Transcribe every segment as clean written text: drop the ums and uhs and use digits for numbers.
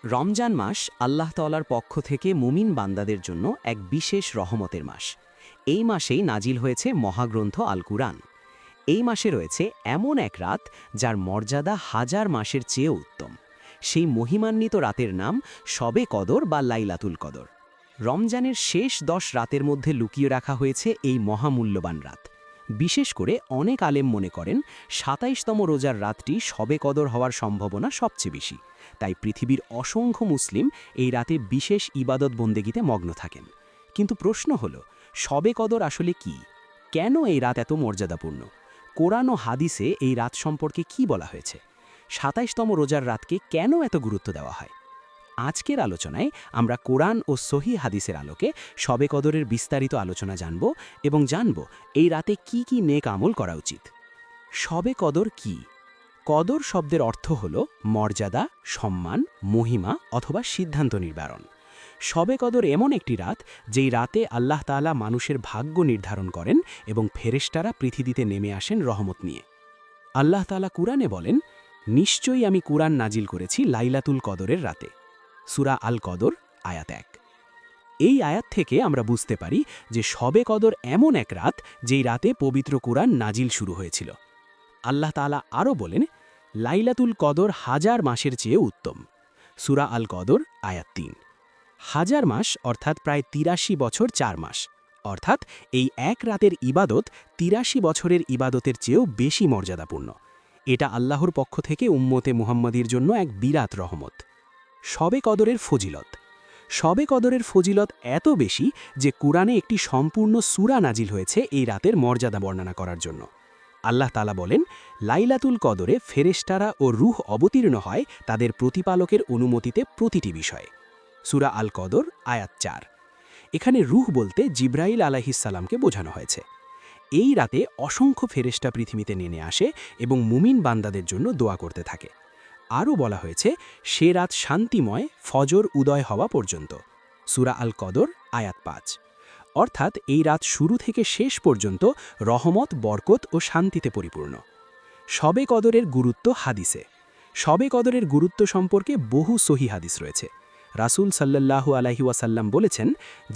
রমজান মাস আল্লাহ তাআলার পক্ষ থেকে মুমিন বান্দাদের জন্য এক বিশেষ রহমতের মাস। এই মাসেই নাজিল হয়েছে মহাগ্রন্থ আল কুরআন। এই মাসে রয়েছে এমন এক রাত যার মর্যাদা হাজার মাসের চেয়েও উত্তম। সেই মহিমান্বিত রাতের নাম শবে কদর বা লাইলাতুল কদর। রমজানের শেষ 10 রাতের মধ্যে লুকিয়ে রাখা হয়েছে এই মহামূল্যবান রাত। বিশেষ করে অনেক আলেম মনে করেন ২৭তম রোজার রাতটি শবে কদর হওয়ার সম্ভাবনা সবচেয়ে বেশি। তাই পৃথিবীর অসংখ্য মুসলিম এই রাতে বিশেষ ইবাদত বন্দেগিতে মগ্ন থাকেন। কিন্তু প্রশ্ন হল, শবে কদর আসলে কি? কেন এই রাত এত মর্যাদাপূর্ণ? কোরআন ও হাদিসে এই রাত সম্পর্কে কি বলা হয়েছে? ২৭তম রোজার রাতকে কেন এত গুরুত্ব দেওয়া হয়? আজকের আলোচনায় আমরা কোরআন ও সহি হাদিসের আলোকে শবে কদরের বিস্তারিত আলোচনা জানব এবং জানব এই রাতে কি কি নেক আমল করা উচিত। শবে কদর কি? কদর শব্দের অর্থ হল মর্যাদা, সম্মান, মহিমা অথবা সিদ্ধান্ত নির্ধারণ। শবে কদর এমন একটি রাত যেই রাতে আল্লাহ তাআলা মানুষের ভাগ্য নির্ধারণ করেন এবং ফেরেশতারা পৃথিবীতে নেমে আসেন রহমত নিয়ে। আল্লাহ তাআলা কুরআনে বলেন, নিশ্চয়ই আমি কুরআন নাজিল করেছি লাইলাতুল কদরের রাতে। সূরা আল কদর আয়াত ১। এই আয়াত থেকে আমরা বুঝতে পারি যে শবে কদর এমন এক রাত যেই রাতে পবিত্র কুরআন নাজিল শুরু হয়েছিল। আল্লাহ তাআলা আরও বলেন, লাইলাতুল কদর হাজার মাসের চেয়ে উত্তম। সূরা আল কদর আয়াত ৩। হাজার মাস অর্থাৎ প্রায় ৮৩ বছর ৪ মাস, অর্থাৎ এই এক রাতের ইবাদত ৮৩ বছরের ইবাদতের চেয়েও বেশি মর্যাদাপূর্ণ। এটা আল্লাহর পক্ষ থেকে উম্মতে মুহাম্মাদির জন্য এক বিরাট রহমত। শবে কদরের ফজিলত। শবে কদরের ফজিলত এত বেশি যে কুরআনে একটি সম্পূর্ণ সূরা নাজিল হয়েছে এই রাতের মর্যাদা বর্ণনা করার জন্য। আল্লাহ তাআলা বলেন, লাইলাতুল কদরে ফেরেশতারা ও রূহ অবতীর্ণ হয় তাদের প্রতিপালকের অনুমতিতে প্রতিটি বিষয়ে। সূরা আল কদর আয়াত ৪। এখানে রূহ বলতে জিবরাইল আলাইহিসসালামকে বোঝানো হয়েছে। এই রাতে অসংখ্য ফেরেশতা পৃথিবীতে নেমে আসে এবং মুমিন বান্দাদের জন্য দোয়া করতে থাকে। আরও বলা হয়েছে, সে রাত শান্তিময় ফজর উদয় হওয়া পর্যন্ত। সূরা আল কদর আয়াত ৫। অর্থাৎ এই রাত শুরু থেকে শেষ পর্যন্ত রহমত, বরকত ও শান্তিতে পরিপূর্ণ। শবে কদরের গুরুত্ব হাদিসে। শবে কদরের গুরুত্ব সম্পর্কে বহু সহি হাদিস রয়েছে। রাসূল সাল্লাল্লাহু আলাইহি ওয়াসাল্লাম বলেছেন,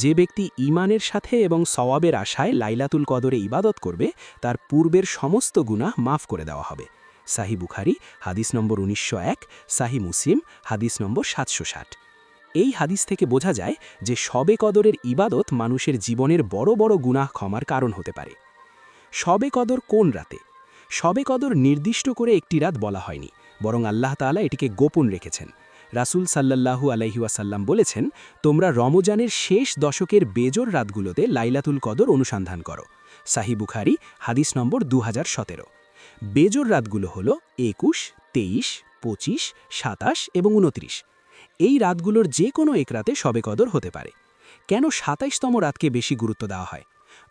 যে ব্যক্তি ঈমানের সাথে এবং সওয়াবের আশায় লাইলাতুল কদরে ইবাদত করবে তার পূর্বের সমস্ত গুনাহ মাফ করে দেওয়া হবে। সাহি বুখারী হাদিস নম্বর ১৯০১, সাহি মুসলিম হাদিস নম্বর ৭৬০। এই হাদিস থেকে বোঝা যায় যে শবে কদরের ইবাদত মানুষের জীবনের বড় বড় গুনাহ ক্ষমার কারণ হতে পারে। শবে কদর কোন রাতে? শবে কদর নির্দিষ্ট করে একটি রাত বলা হয়নি, বরং আল্লাহ তাআলা এটিকে গোপন রেখেছেন। রাসূল সাল্লাল্লাহু আলাইহি ওয়াসাল্লাম বলেছেন, তোমরা রমজানের শেষ দশকের বেজোর রাতগুলোতে লাইলাতুল কদর অনুসন্ধান করো। সাহি বুখারী হাদিস নম্বর ২০১৭। বেজোর রাতগুলো হল ২১, ২৩, ২৫, ২৭ এবং ২৯। এই রাতগুলোর যে কোনো এক রাতে শবে কদর হতে পারে। কেন ২৭তম রাতকে বেশি গুরুত্ব দেওয়া হয়?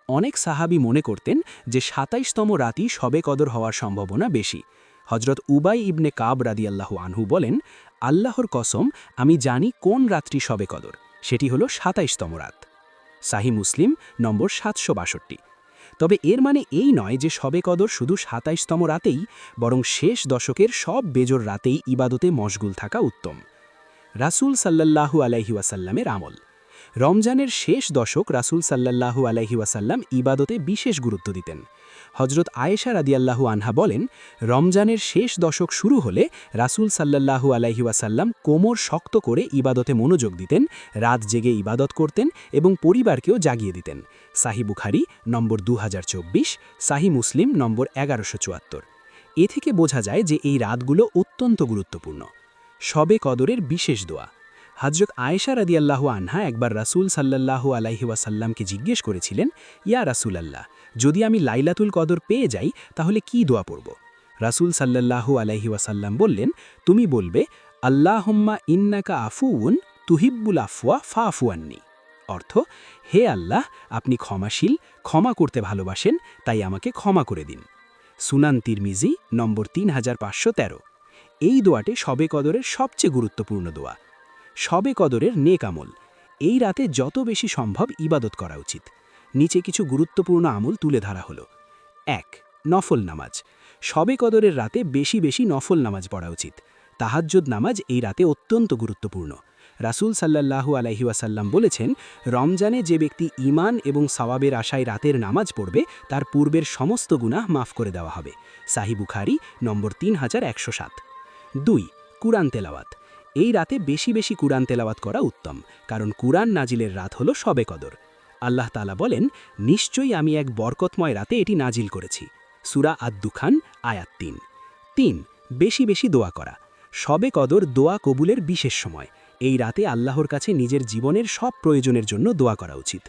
অনেক সাহাবী মনে করতেন যে ২৭তম রাতই শবে কদর হওয়ার সম্ভাবনা বেশি। হজরত উবাই ইবনে কাব রাদিয়াল্লাহু আনহু বলেন, আল্লাহর কসম, আমি জানি কোন রাতটি শবে কদর, সেটি হল ২৭তম রাত। সাহি মুসলিম নম্বর ৭৬২। তবে এর মানে এই নয় যে শবে কদর শুধু ২৭তম রাতেই, বরং শেষ দশকের সব বেজোর রাতেই ইবাদতে মশগুল থাকা উত্তম। রাসূল সাল্লাল্লাহু আলাইহি ওয়াসাল্লামের আমল। রমজানের শেষ দশক রাসূল সাল্লাল্লাহু আলাইহি ওয়াসাল্লাম ইবাদতে বিশেষ গুরুত্ব দিতেন। হজরত আয়েশা রাদিয়াল্লাহু আনহা বলেন, রমজানের শেষ দশক শুরু হলে রাসূল সাল্লাল্লাহু আলাইহি ওয়াসাল্লাম কোমর শক্ত করে ইবাদতে মনোযোগ দিতেন, রাত জেগে ইবাদত করতেন এবং পরিবারকেও জাগিয়ে দিতেন। সাহি বুখারী নম্বর ২০২৪, সাহি মুসলিম নম্বর ১১৭৪। এ থেকে বোঝা যায় যে এই রাতগুলো অত্যন্ত গুরুত্বপূর্ণ। শবে কদরের বিশেষ দোয়া। হযরত আয়েশা রাদিয়াল্লাহু আনহা একবার রাসূল সাল্লাল্লাহু আলাইহি ওয়াসাল্লামকে জিজ্ঞেস করেছিলেন, ইয়া রাসূলাল্লাহ, যদি আমি লাইলাতুল কদর পেয়ে যাই তাহলে কি দোয়া পড়ব? রাসূল সাল্লাল্লাহু আলাইহি ওয়াসাল্লাম বললেন, তুমি বলবে, আল্লাহুম্মা ইন্নাকা আফুউন তুহিব্বুল আফওয়া ফাফু আন্নি। অর্থ, হে আল্লাহ, আপনি ক্ষমাশীল, ক্ষমা করতে ভালোবাসেন, তাই আমাকে ক্ষমা করে দিন। সুনান তিরমিজি নম্বর ৩৫১৩। এই দোয়াটি শবে কদরের সবচেয়ে গুরুত্বপূর্ণ দোয়া। শবে কদরের নেক আমল। এই রাতে যত বেশি সম্ভব ইবাদত করা উচিত। নিচে কিছু গুরুত্বপূর্ণ আমল তুলে ধরা হলো। ১. নফল নামাজ। শবে কদরের রাতে বেশি বেশি নফল নামাজ পড়া উচিত। তাহাজ্জুদ নামাজ এই রাতে অত্যন্ত গুরুত্বপূর্ণ। রাসূল সাল্লাল্লাহু আলাইহি ওয়াসাল্লাম বলেছেন, রমজানে যে ব্যক্তি ঈমান এবং সওয়াবের আশায় রাতের নামাজ পড়বে তার পূর্বের সমস্ত গুনাহ মাফ করে দেওয়া হবে। সাহিহ বুখারী নম্বর 3107। 2. কুরআন তেলাওয়াত। এই রাতে বেশি বেশি কুরআন তেলাওয়াত করা উত্তম, কারণ কুরআন নাজিলের রাত হল শবে কদর। আল্লাহ তাআলা বলেন, নিশ্চয়ই আমি এক বরকতময় রাতে এটি নাজিল করেছি। সূরা আদ-দুখান আয়াত 3। 3. বেশি বেশি দোয়া করা। শবে কদর দোয়া কবুলের বিশেষ সময়। এই রাতে আল্লাহর কাছে নিজের জীবনের সব প্রয়োজনের জন্য দোয়া করা উচিত।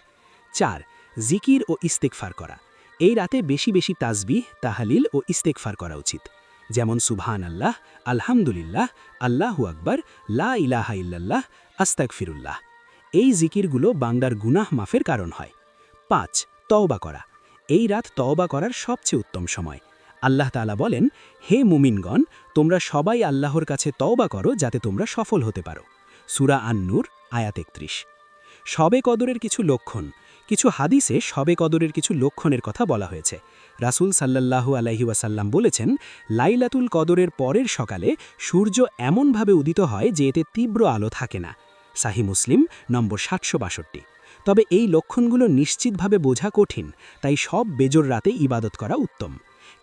4. জিকির ও ইস্তেগফার করা। এই রাতে বেশি বেশি তাসবিহ, তাহলিল ও ইস্তেগফার করা উচিত, যেমন সুবহানাল্লাহ, আলহামদুলিল্লাহ, আল্লাহু আকবার, লা ইলাহা ইল্লাল্লাহ, আস্তাগফিরুল্লাহ। এই জিকিরগুলো বান্দার গুনাহ মাফের কারণ হয়। 5. তওবা করা। এই রাত তওবা করার সবচেয়ে উত্তম সময়। আল্লাহ তাআলা বলেন, হে মুমিনগণ, তোমরা সবাই আল্লাহর কাছে তওবা করো যাতে তোমরা সফল হতে পারো। সূরা আন-নূর আয়াত 31। শবে কদরের কিছু লক্ষণ। কিছু হাদিসে শবে কদরের কিছু লক্ষণের কথা বলা হয়েছে। রাসূল সাল্লাল্লাহু আলাইহি ওয়াসাল্লাম বলেছেন, লাইলাতুল কদরের পরের সকালে সূর্য এমনভাবে উদিত হয় যে এতে তীব্র আলো থাকে না। সাহিহ মুসলিম নম্বর 762। তবে এই লক্ষণগুলো নিশ্চিতভাবে বোঝা কঠিন, তাই সব বেজোর রাতে ইবাদত করা উত্তম।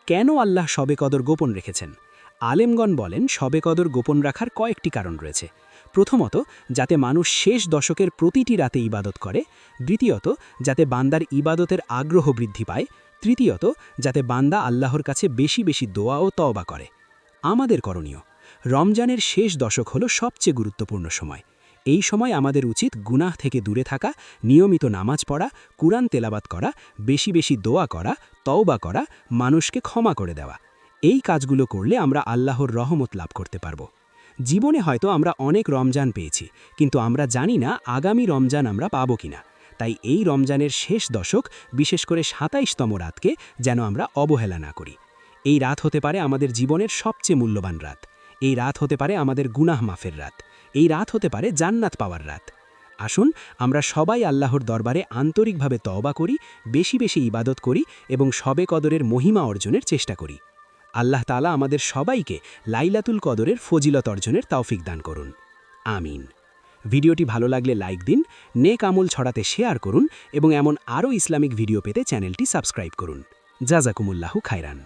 কেন আল্লাহ শবে কদর গোপন রেখেছেন? আলেমগণ বলেন, শবে কদর গোপন রাখার কয়েকটি কারণ রয়েছে। প্রথমত, যাতে মানুষ শেষ দশকের প্রতিটি রাতে ইবাদত করে। দ্বিতীয়ত, যাতে বান্দার ইবাদতের আগ্রহ বৃদ্ধি পায়। তৃতীয়ত, যাতে বান্দা আল্লাহর কাছে বেশি বেশি দোয়া ও তওবা করে। আমাদের করণীয়। রমজানের শেষ দশক হল সবচেয়ে গুরুত্বপূর্ণ সময়। এই সময় আমাদের উচিত গুনাহ থেকে দূরে থাকা, নিয়মিত নামাজ পড়া, কুরআন তেলাওয়াত করা, বেশি বেশি দোয়া করা, তওবা করা, মানুষকে ক্ষমা করে দেওয়া। এই কাজগুলো করলে আমরা আল্লাহর রহমত লাভ করতে পারব। জীবনে হয়তো আমরা অনেক রমজান পেয়েছি, কিন্তু আমরা জানি না আগামী রমজান আমরা পাবো কিনা। তাই এই রমজানের শেষ দশক, বিশেষ করে ২৭তম রাতকে যেন আমরা অবহেলা না করি। এই রাত হতে পারে আমাদের জীবনের সবচেয়ে মূল্যবান রাত। এই রাত হতে পারে আমাদের গুনাহ মাফের রাত। এই রাত হতে পারে জান্নাত পাওয়ার রাত। আসুন আমরা সবাই আল্লাহর দরবারে আন্তরিকভাবে তওবা করি, বেশি বেশি ইবাদত করি এবং শবে কদরের মহিমা অর্জনের চেষ্টা করি। আল্লাহ তাআলা আমাদের সবাইকে লাইলাতুল কদরের ফজিলত অর্জনের তৌফিক দান করুন। আমিন। ভিডিওটি ভালো লাগলে লাইক দিন, নেক আমল ছড়াতে শেয়ার করুন এবং এমন আরও ইসলামিক ভিডিও পেতে চ্যানেলটি সাবস্ক্রাইব করুন। জাযাকুমুল্লাহু খায়রান।